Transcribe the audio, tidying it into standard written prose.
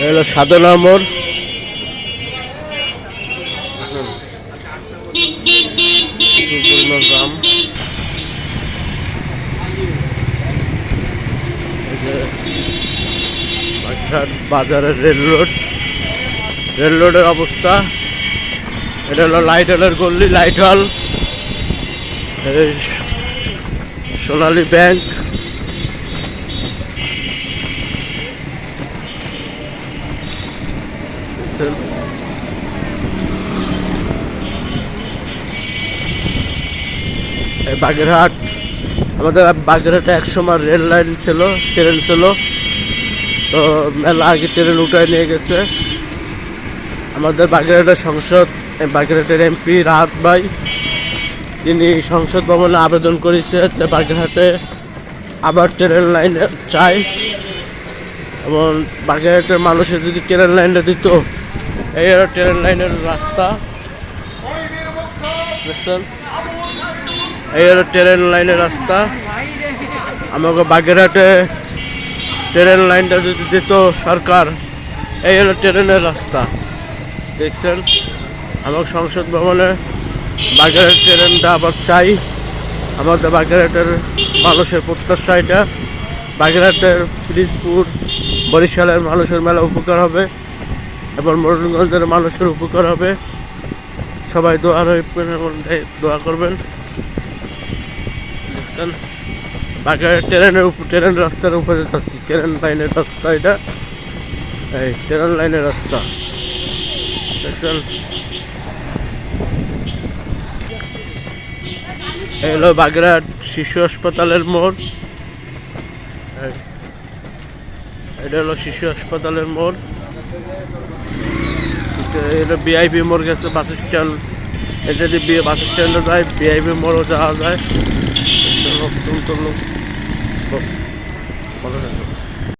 হলো সাধনা মোড়। গ্রাম বাজারের রেল রোডের অবস্থা। এটা হলো লাইট হলের গল্লি, লাইট হল, সোনালী ব্যাংক। বাগেরহাট, আমাদের বাগেরহাটে একসময় রেল লাইন ছিল, ট্রেন ছিল, তো মেলা আগে ট্রেন উঠায় নিয়ে গেছে। আমাদের বাগেরহাটের সংসদ, বাগেরহাটের এমপি রাহাত ভাই, তিনি সংসদ ভবনে আবেদন করেছে যে বাগেরহাটে আবার ট্রেন লাইন চাই, এবং বাগেরহাটের মানুষের যদি ট্রেন লাইনটা দিত। এই হলো ট্রেন লাইনের রাস্তা, দেখছেন? এই হলো ট্রেন লাইনের রাস্তা। আমাকে বাগেরহাটে ট্রেন লাইনটা যদি দিত সরকার, এই হলো ট্রেনের রাস্তা, দেখছেন? আমাকে সংসদ ভবনে বাগেরহাট ট্রেনটা আবার চাই। আমাদের বাগেরহাটের মানুষের প্রত্যাশা এটা। বাগেরহাটের পিরিজপুর, বরিশালের মানুষের মেলা উপকার হবে এবং মোড়লগঞ্জের মানুষের উপকার হবে। সবাই দোয়া করবেন, দেখছেন? বাগেরহাট ট্রেন রাস্তার উপরে যাচ্ছি, ট্রেন লাইনের রাস্তা এটা, এই ট্রেন লাইনের রাস্তা, দেখছেন? এই হলো বাগেরহাট শিশু হাসপাতালের মোড়। এটা হলো শিশু হাসপাতালের মোড়। এটা বিআইপি মোড় গেছে বাস স্ট্যান্ড। এটা যদি বাস স্ট্যান্ডে যায়, বিআইপি মোড়ও যাওয়া যায়। অত্যন্ত লোক ভালো থাকে।